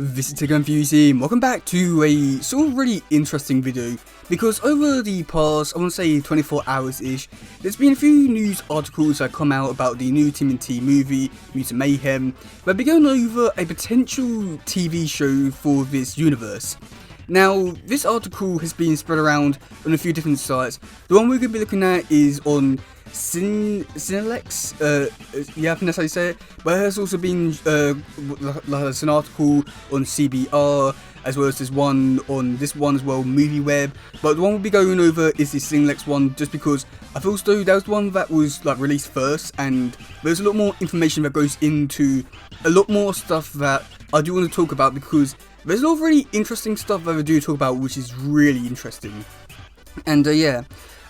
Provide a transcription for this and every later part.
This is teddygaming. Welcome back to a sort of really interesting video, because over the past, I want to say 24 hours-ish, there's been a few news articles that come out about the new TMNT movie, Mutant Mayhem, where we're going over a potential TV show for this universe. Now, this article has been spread around on a few different sites. The one we're going to be looking at is on Cinelex, yeah, I think that's how you say it, but there's also been there's an article on CBR, as well as there's one on this one as well, MovieWeb, but the one we'll be going over is the Cinelex one, just because I feel as though that was the one that was released first, and there's a lot more information that goes into a lot more stuff that I do want to talk about, because there's a lot of really interesting stuff that I do talk about, which is really interesting. And yeah.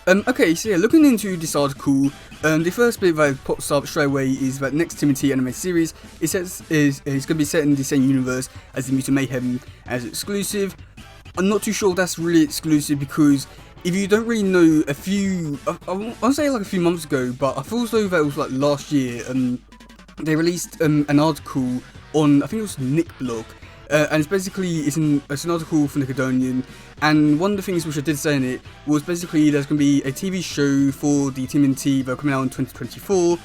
Okay, so yeah, looking into this article, the first bit that pops up straight away is that next TMNT anime series is going to be set in the same universe as the Mutant Mayhem as exclusive. I'm not too sure that's really exclusive, because if you don't really know, I want to say a few months ago, but I feel as though that was last year, they released an article on, I think it was Nick Blog, and it's an article from Nickelodeon, and one of the things which I did say in it was basically there's going to be a TV show for the TMNT that are coming out in 2024.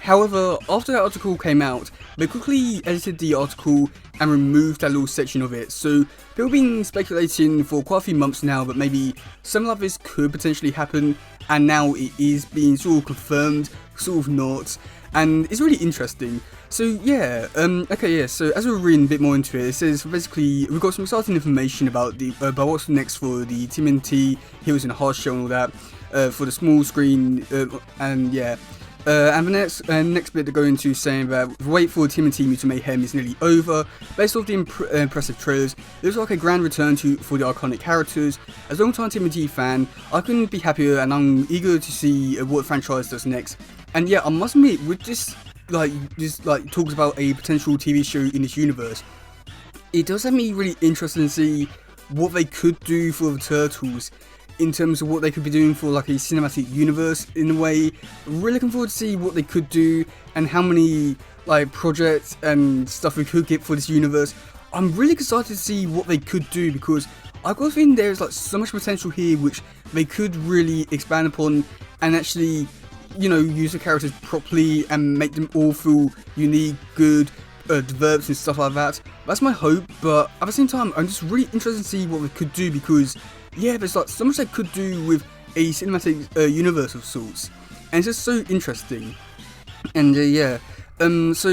However, after that article came out, they quickly edited the article and removed that little section of it. So people have been speculating for quite a few months now that maybe something like this could potentially happen, and now it is being sort of confirmed, sort of not. And it's really interesting. So yeah, okay, yeah, so as we're reading a bit more into it, it says basically we've got some exciting information about what's next for the TMNT Heroes in a Hard Shell and all that, for the small screen, and yeah. And the next bit to go into saying that the wait for TMNT Mutant Mayhem is nearly over. Based off the impressive trailers, it looks like a grand return for the iconic characters. As a long-time TMNT fan, I couldn't be happier, and I'm eager to see what the franchise does next. And yeah, I must admit, with this talks about a potential TV show in this universe, it does have me really interested to see what they could do for the Turtles, in terms of what they could be doing for a cinematic universe in a way. Really looking forward to see what they could do and how many projects and stuff we could get for this universe. I'm really excited to see what they could do, because I've got a feeling there's so much potential here which they could really expand upon and actually, use the characters properly and make them all feel unique, good, developed and stuff like that. That's my hope, but at the same time, I'm just really interested to see what they could do, because yeah, there's so much they could do with a cinematic universe of sorts, and it's just so interesting. And yeah, so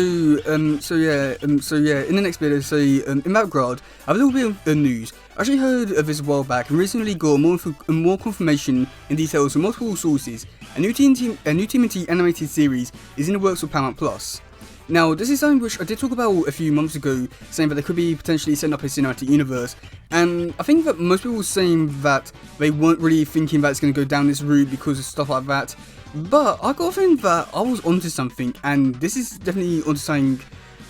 yeah, in the next bit, I say, in that regard, I have a little bit of news. I actually heard of this a while back and recently got more confirmation and details from multiple sources. A new TMNT animated series is in the works for Paramount Plus. Now, this is something which I did talk about a few months ago, saying that they could be potentially setting up a cinematic universe, and I think that most people were saying that they weren't really thinking that it's going to go down this route because of stuff like that, but I got a feeling that I was onto something, and this is definitely onto something.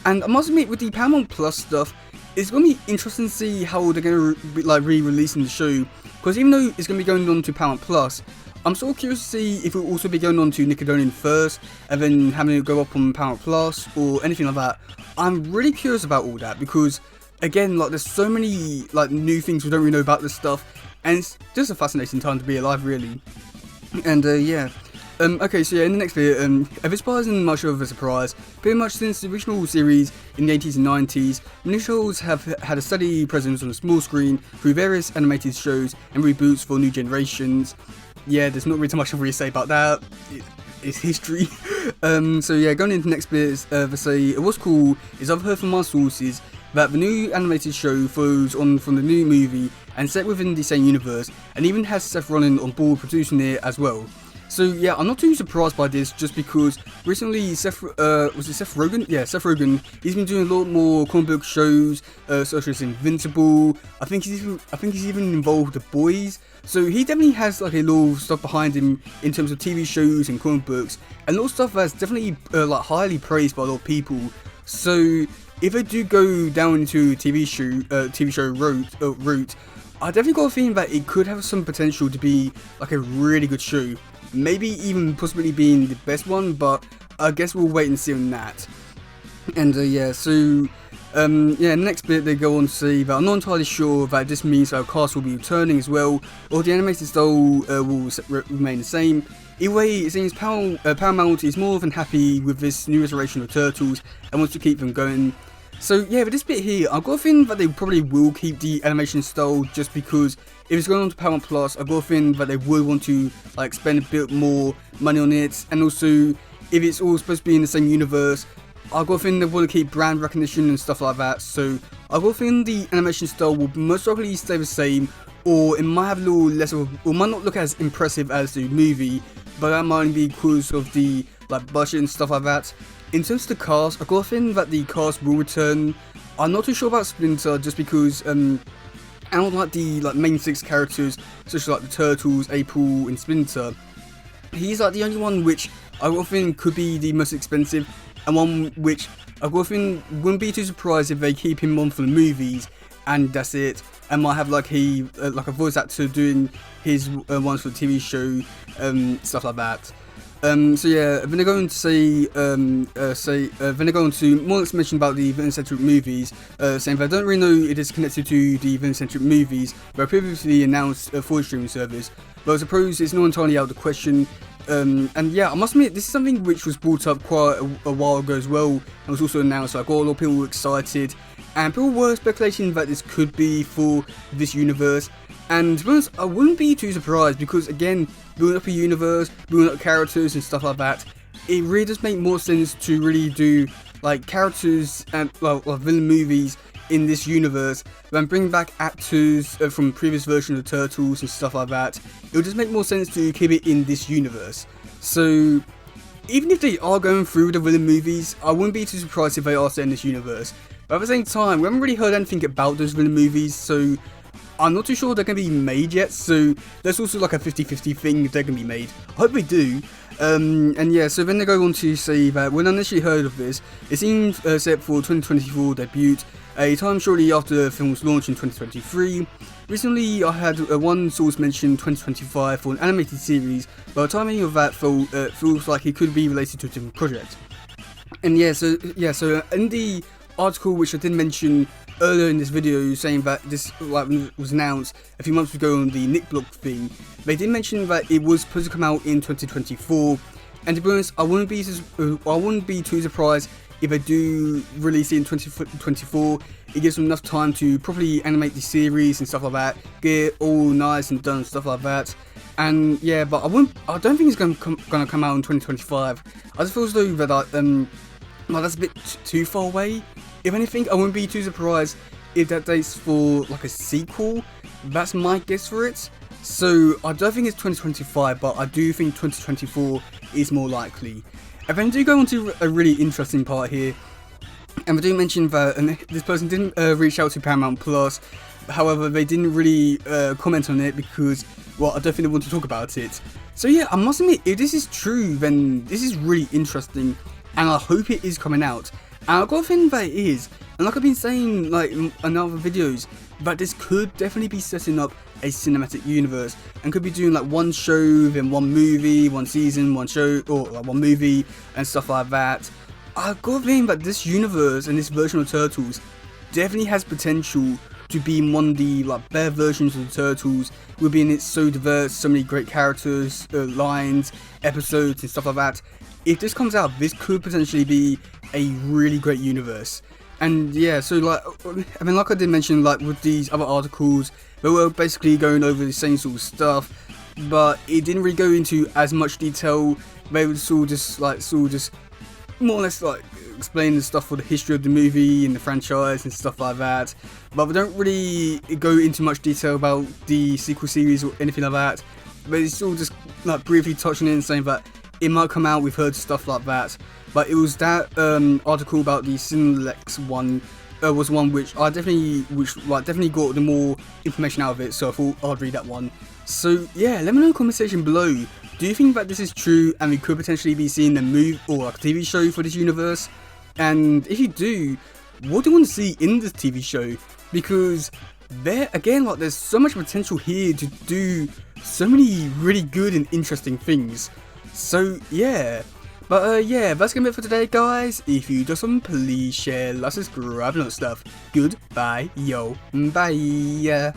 And I must admit, with the Paramount Plus stuff, it's going to be interesting to see how they're going to be re-releasing the show, because even though it's going to be going on to Paramount Plus, I'm sort of curious to see if it will also be going on to Nickelodeon first, and then having it go up on Paramount Plus, or anything like that. I'm really curious about all that, because, again, there's so many, new things we don't really know about this stuff, and it's just a fascinating time to be alive, really. And, yeah. Okay, so yeah, in the next video, if it's isn't much of a surprise, pretty much since the original series in the 80s and 90s, Minishos have had a steady presence on the small screen through various animated shows and reboots for new generations. Yeah, there's not really too much to really say about that. It's history. So yeah, going into the next bit, they say, what's cool is I've heard from my sources that the new animated show follows on from the new movie and set within the same universe, and even has Seth Rogen on board producing it as well. So yeah, I'm not too surprised by this, just because recently Seth Rogen? Yeah, Seth Rogen. He's been doing a lot more comic book shows, such as Invincible. I think he's even involved with The Boys. So he definitely has a lot of stuff behind him in terms of TV shows and comic books, and a lot of stuff that's definitely highly praised by a lot of people. So if they do go down into TV show route, I definitely got a feeling that it could have some potential to be a really good show. Maybe even possibly being the best one, but I guess we'll wait and see on that. And yeah, so Yeah, next bit they go on to say that I'm not entirely sure that this means our cast will be returning as well, or the animated style will remain the same. Either way, it seems Paramount is more than happy with this new iteration of Turtles and wants to keep them going. So yeah, with this bit here, I've got a feeling that they probably will keep the animation style, just because if it's going on to Paramount Plus, I've got a feeling that they would want to like spend a bit more money on it, and also if it's all supposed to be in the same universe, I've got a feeling they want to keep brand recognition and stuff like that. So I've got a feeling the animation style will most likely stay the same, or it might have a little less of, or might not look as impressive as the movie, but that might be because of the like budget and stuff like that. In terms of the cast, I've got a feeling that the cast will return. I'm not too sure about Splinter, just because I don't like the main 6 characters, such as like the Turtles, April, and Splinter. He's like the only one which I got a feeling could be the most expensive, and one which I got a feeling wouldn't be too surprised if they keep him on for the movies, and that's it. And might have like a voice actor doing his ones for the TV show, stuff like that. So yeah, then they're going to say, then they're going to more explanation about the event-centric movies, saying they don't really know it is connected to the event-centric movies, but previously announced for the streaming service. But I suppose it's not entirely out of the question. And yeah, I must admit, this is something which was brought up quite a while ago as well, and was also announced. Like, a lot of people were excited, and people were speculating that this could be for this universe. And to be honest, I wouldn't be too surprised, because again, building up a universe, building up characters and stuff like that, it really does make more sense to really do like characters and villain movies in this universe than bring back actors from previous versions of Turtles and stuff like that. It would just make more sense to keep it in this universe. So even if they are going through the villain movies, I wouldn't be too surprised if they are set in this universe. But at the same time, we haven't really heard anything about those villain movies, so I'm not too sure they're going to be made yet, so there's also like a 50-50 thing if they're going to be made. I hope they do. And yeah, so then they go on to say that when I initially heard of this, it seems set for 2024 debut, a time shortly after the film's launch in 2023. Recently, I had one source mention 2025 for an animated series, but the timing of that feels like it could be related to a different project. And yeah, so in the article which I did mention earlier in this video, saying that this was announced a few months ago on the Nick Block thing, they did mention that it was supposed to come out in 2024. And to be honest, I wouldn't be too surprised if they do release it in 2024. It gives them enough time to properly animate the series and stuff like that, get it all nice and done and stuff like that. And yeah, but I don't think it's gonna come out in 2025. I just feel as though that that's a bit too far away. If anything, I wouldn't be too surprised if that dates for like a sequel. That's my guess for it. So I don't think it's 2025, but I do think 2024 is more likely. And then do go on to a really interesting part here, and I do mention that this person didn't reach out to Paramount Plus. However, they didn't really comment on it because, well, I don't think they want to talk about it. So yeah, I must admit, if this is true, then this is really interesting, and I hope it is coming out. And I've got a feeling that it is, and like I've been saying like in other videos, that this could definitely be setting up a cinematic universe, and could be doing like one show, then one movie, one season, one show, or like one movie, and stuff like that. I've got a feeling that this universe and this version of Turtles definitely has potential to be one of the like better versions of the Turtles. Will be in it so diverse, so many great characters, lines, episodes, and stuff like that. If this comes out, this could potentially be a really great universe. And yeah, so like, I mean, like I did mention, like with these other articles, they were basically going over the same sort of stuff, but it didn't really go into as much detail. They would sort of just more or less like explain the stuff for the history of the movie and the franchise and stuff like that. But we don't really go into much detail about the sequel series or anything like that. But it's all just like briefly touching it and saying that it might come out. We've heard stuff like that. But it was that article about the Cinelex one was one which definitely got the more information out of it. So I thought I'd read that one. So yeah, let me know in the comment section below. Do you think that this is true and we could potentially be seeing a movie or like a TV show for this universe? And if you do, what do you want to see in this TV show? Because there's so much potential here to do so many really good and interesting things. So yeah. But yeah, that's gonna be it for today, guys. If you do some, please share, like, subscribe, and all that stuff. Goodbye, yo, bye.